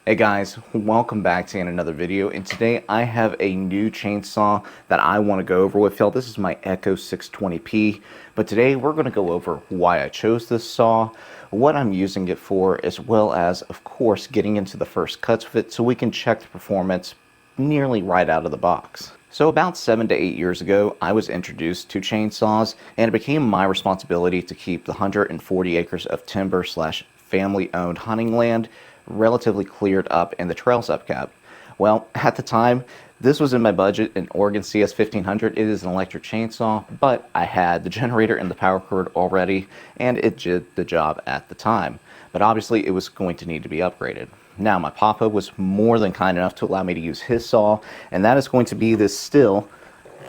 Hey guys, welcome back to another video, and today I have a new chainsaw that I want to go over with y'all. This is my Echo 620P, but today we're going to go over why I chose this saw, what I'm using it for, as well as, of course, getting into the first cuts with it so we can check the performance nearly right out of the box. So about 7 to 8 years ago, I was introduced to chainsaws, and it became my responsibility to keep the 140 acres of timber slash family-owned hunting land relatively cleared up and the trails upkept. Well, at the time, this was in my budget, an Oregon CS-1500. It is an electric chainsaw, but I had the generator and the power cord already, and it did the job at the time. But obviously, it was going to need to be upgraded. Now, my papa was more than kind enough to allow me to use his saw, and that is going to be this Stihl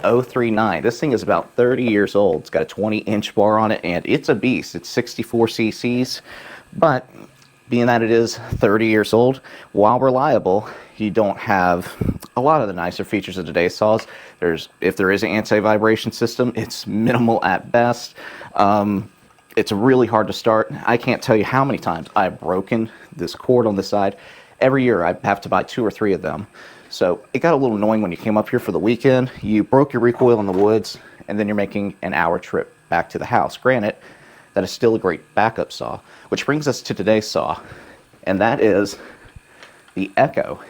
039. This thing is about 30 years old. It's got a 20-inch bar on it, and it's a beast. It's 64 cc's, but being that it is 30 years old, while reliable, you don't have a lot of the nicer features of today's saws. If there is an anti-vibration system, it's minimal at best. It's really hard to start. I can't tell you how many times I've broken this cord on the side. Every year I have to buy 2 or 3 of them. So it got a little annoying when you came up here for the weekend. You broke your recoil in the woods, and then you're making an hour trip back to the house. Granted, that is still a great backup saw, which brings us to today's saw, and that is the Echo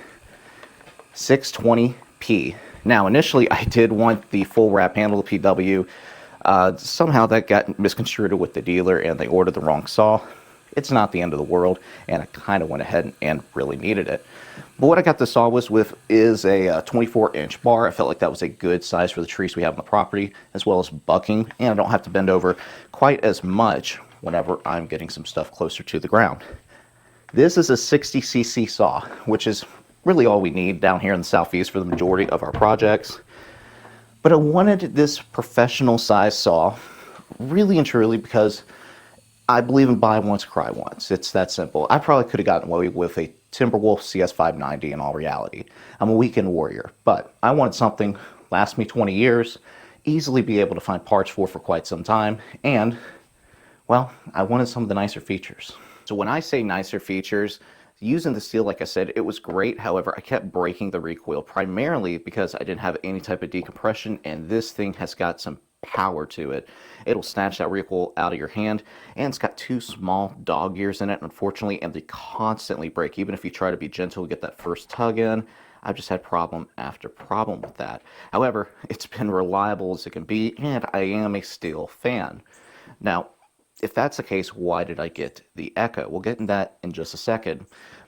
620P. Now, initially, I did want the full wrap handle, the PW. Somehow that got misconstrued with the dealer, and they ordered the wrong saw. It's not the end of the world, and I kind of went ahead and really needed it. But what I got the saw with is a 24-inch bar. I felt like that was a good size for the trees we have on the property, as well as bucking, and I don't have to bend over quite as much whenever I'm getting some stuff closer to the ground. This is a 60cc saw, which is really all we need down here in the southeast for the majority of our projects. But I wanted this professional size saw really and truly because I believe in buy once, cry once. It's that simple. I probably could have gotten away with a Timberwolf CS-590 in all reality. I'm a weekend warrior, but I wanted something last me 20 years, easily be able to find parts for quite some time, and, well, I wanted some of the nicer features. So when I say nicer features, using the Stihl, like I said, it was great. However, I kept breaking the recoil primarily because I didn't have any type of decompression, and this thing has got some power to it. It'll snatch that recoil out of your hand, and it's got 2 small dog ears in it, unfortunately, and they constantly break. Even if you try to be gentle, get that first tug in, I've just had problem after problem with that. However, it's been reliable as it can be, and I am a Stihl fan. Now, if that's the case, why did I get the Echo? We'll get into that in just a second.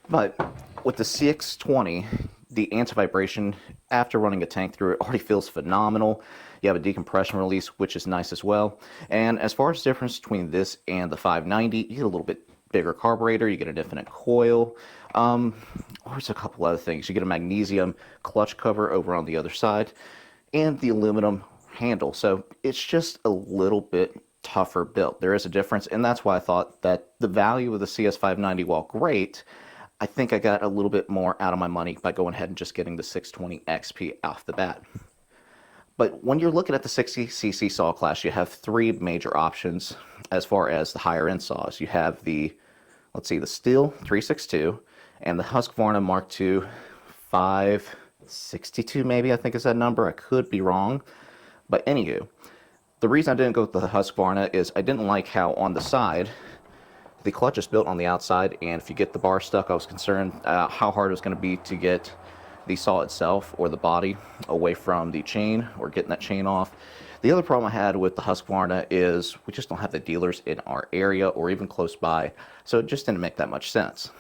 But with the 620, the anti-vibration, after running a tank through it, already feels phenomenal. You have a decompression release, which is nice as well. And as far as the difference between this and the 590, you get a little bit bigger carburetor, you get an infinite coil. There's a couple other things. You get a magnesium clutch cover over on the other side, and the aluminum handle. So it's just a little bit tougher built. There is a difference, and that's why I thought that the value of the CS590, while great, I think I got a little bit more out of my money by going ahead and just getting the 620 XP off the bat. But when you're looking at the 60cc saw class, you have 3 major options as far as the higher end saws. You have the, let's see, the Stihl 362 and the Husqvarna Mark II 562, maybe, I think is that number. I could be wrong. But anywho, the reason I didn't go with the Husqvarna is I didn't like how on the side, the clutch is built on the outside, and if you get the bar stuck, I was concerned how hard it was going to be to get the saw itself or the body away from the chain or getting that chain off. The other problem I had with the Husqvarna is we just don't have the dealers in our area or even close by, so it just didn't make that much sense.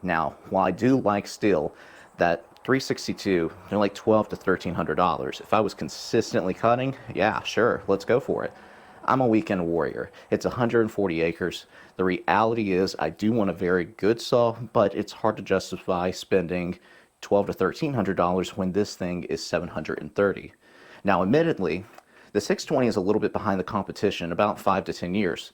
Now, while I do like Stihl, that 362, they're like $1,200 to $1,300. If I was consistently cutting, yeah, sure, let's go for it. I'm a weekend warrior. It's 140 acres. The reality is I do want a very good saw, but it's hard to justify spending $1,200 to $1,300 when this thing is $730. Now, admittedly, the 620 is a little bit behind the competition, about 5 to 10 years.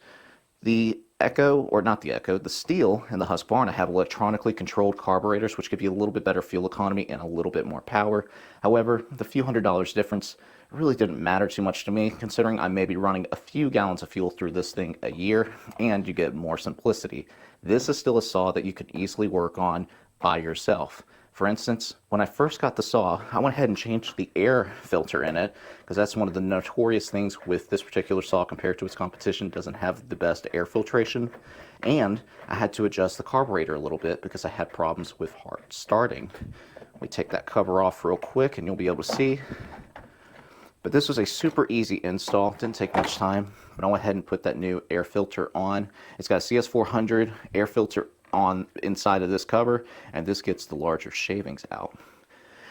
The Echo, or not the Echo, the Stihl and the Husqvarna have electronically controlled carburetors, which give you a little bit better fuel economy and a little bit more power. However, the few $100s difference really didn't matter too much to me, considering I may be running a few gallons of fuel through this thing a year, and you get more simplicity. This is still a saw that you can easily work on by yourself. For instance, when I first got the saw, I went ahead and changed the air filter in it, because that's one of the notorious things with this particular saw compared to its competition. It doesn't have the best air filtration. And I had to adjust the carburetor a little bit because I had problems with hard starting. We take that cover off real quick and you'll be able to see. But this was a super easy install, didn't take much time. But I went ahead and put that new air filter on. It's got a CS400 air filter on inside of this cover, and this gets the larger shavings out.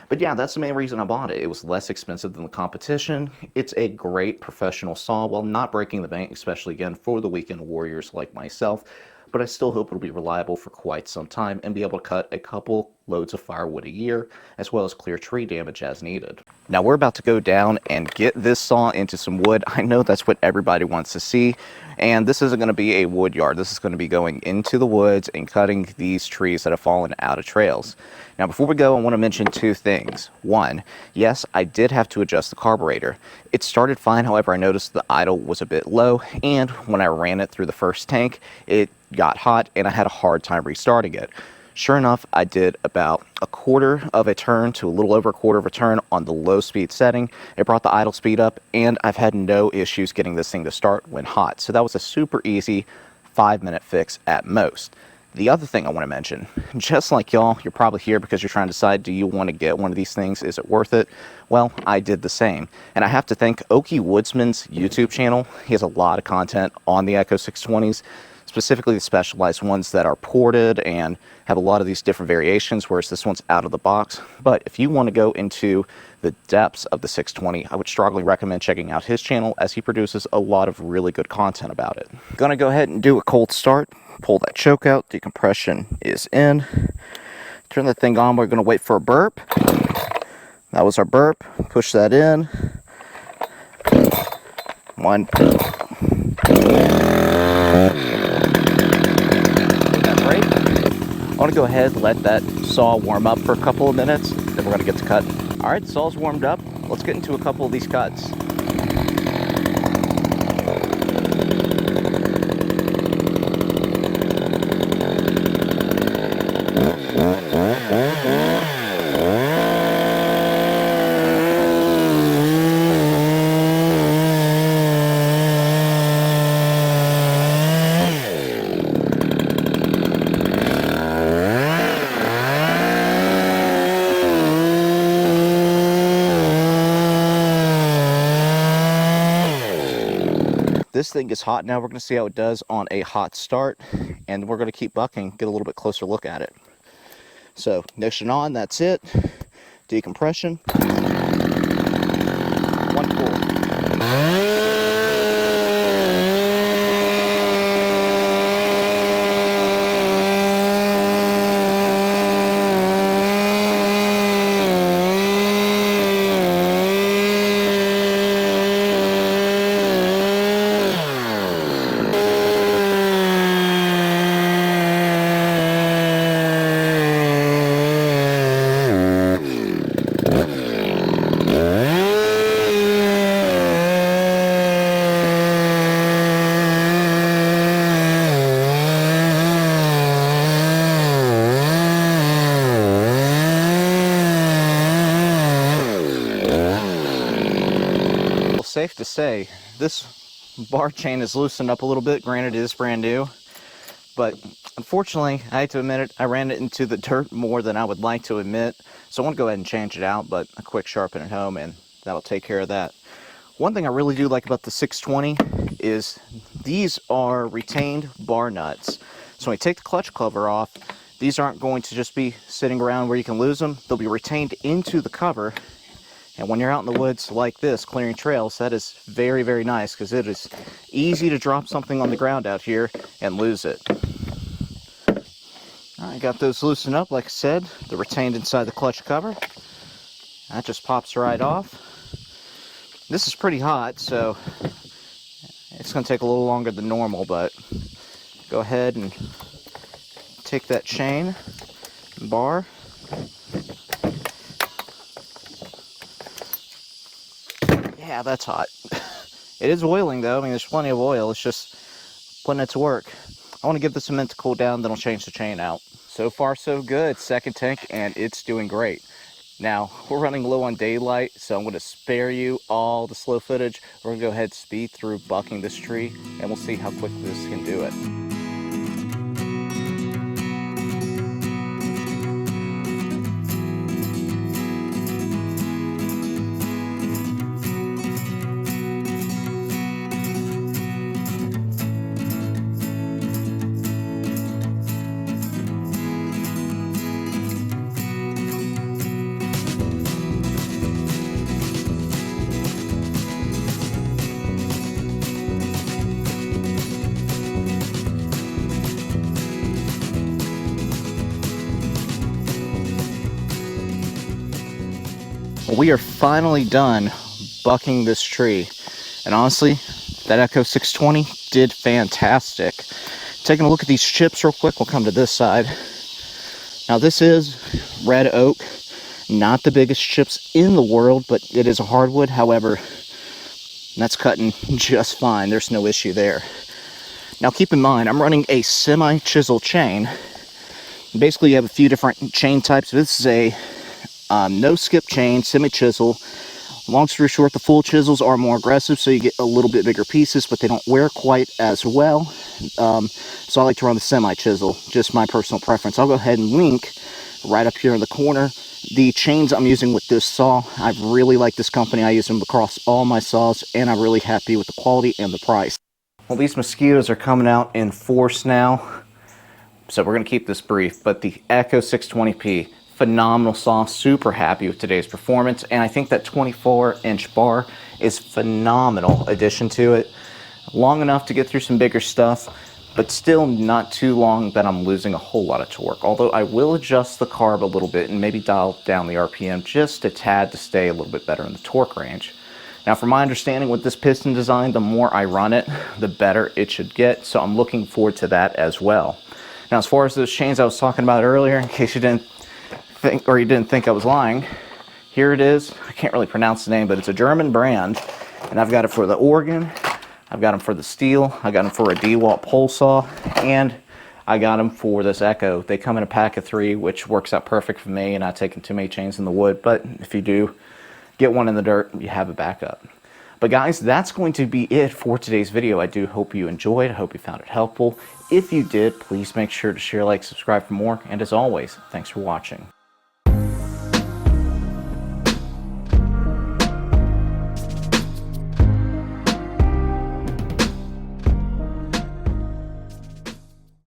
But yeah, that's the main reason I bought it. It was less expensive than the competition. It's a great professional saw while not breaking the bank, especially again for the weekend warriors like myself. But I still hope it'll be reliable for quite some time and be able to cut a couple loads of firewood a year, as well as clear tree damage as needed. Now we're about to go down and get this saw into some wood. I know that's what everybody wants to see. And this isn't going to be a wood yard. This is going to be going into the woods and cutting these trees that have fallen out of trails. Now before we go, I want to mention two things. One, yes, I did have to adjust the carburetor. It started fine, however I noticed the idle was a bit low, and when I ran it through the first tank, it got hot and I had a hard time restarting it. Sure enough, I did about a quarter of a turn to a little over a quarter of a turn on the low speed setting. It brought the idle speed up, and I've had no issues getting this thing to start when hot. So that was a super easy 5-minute fix at most. The other thing I want to mention, just like y'all, you're probably here because you're trying to decide, do you want to get one of these things? Is it worth it? Well, I did the same. And I have to thank Okie Woodsman's YouTube channel. He has a lot of content on the Echo 620s. Specifically the specialized ones that are ported and have a lot of these different variations, whereas this one's out of the box. But if you want to go into the depths of the 620, I would strongly recommend checking out his channel, as he produces a lot of really good content about it. Gonna go ahead and do a cold start, pull that choke out, decompression is in. Turn that thing on, we're gonna wait for a burp. That was our burp, push that in. One. I want to go ahead and let that saw warm up for a couple of minutes, then we're going to get to cut. All right, the saw's warmed up. Let's get into a couple of these cuts. This thing is hot now. We're going to see how it does on a hot start, and we're going to keep bucking, get a little bit closer look at it. So ignition on, that's it. Decompression. One pull. Safe to say, this bar chain is loosened up a little bit. Granted, it is brand new, but unfortunately, I hate to admit it, I ran it into the dirt more than I would like to admit. So I want to go ahead and change it out, but a quick sharpen at home and that'll take care of that. One thing I really do like about the 620 is these are retained bar nuts. So when you take the clutch cover off, these aren't going to just be sitting around where you can lose them. They'll be retained into the cover. And when you're out in the woods like this, clearing trails, that is very, very nice, because it is easy to drop something on the ground out here and lose it. I got those loosened up, like I said. They're retained inside the clutch cover. That just pops right off. This is pretty hot, so it's going to take a little longer than normal, but go ahead and take that chain and bar. Yeah, that's hot. It is oiling though. I mean, there's plenty of oil. It's just putting it to work. I want to give this a minute to cool down, then I'll change the chain out. So far so good, second tank, and it's doing great. Now, we're running low on daylight, so I'm going to spare you all the slow footage. We're going to go ahead and speed through bucking this tree, and we'll see how quickly this can do it. We are finally done bucking this tree, and honestly, that Echo 620 did fantastic. Taking a look at these chips real quick, we'll come to this side. Now this is red oak, not the biggest chips in the world, but it is a hardwood. However, that's cutting just fine. There's no issue there. Now keep in mind, I'm running a semi-chisel chain. Basically, you have a few different chain types. This is a no skip chain, semi-chisel. Long story short, the full chisels are more aggressive, so you get a little bit bigger pieces, but they don't wear quite as well. So I like to run the semi-chisel, just my personal preference. I'll go ahead and link right up here in the corner the chains I'm using with this saw. I really like this company. I use them across all my saws, and I'm really happy with the quality and the price. Well, these mosquitoes are coming out in force now, so we're going to keep this brief, but the Echo 620P, phenomenal saw, super happy with today's performance, and I think that 24-inch bar is phenomenal addition to it. Long enough to get through some bigger stuff, but still not too long that I'm losing a whole lot of torque. Although I will adjust the carb a little bit and maybe dial down the RPM just a tad to stay a little bit better in the torque range. Now, from my understanding with this piston design, the more I run it, the better it should get, so I'm looking forward to that as well. Now, as far as those chains I was talking about earlier, in case you didn't think I was lying, here it is. I can't really pronounce the name, but it's a German brand, and I've got it for the Oregon, I've got them for the Stihl, I got them for a DeWalt pole saw, and I got them for this Echo. They come in a pack of 3, which works out perfect for me, and not taking too many chains in the wood, but if you do get one in the dirt, you have a backup. But guys, that's going to be it for today's video. I do hope you enjoyed. I hope you found it helpful. If you did, please make sure to share, like, subscribe for more, and as always, thanks for watching.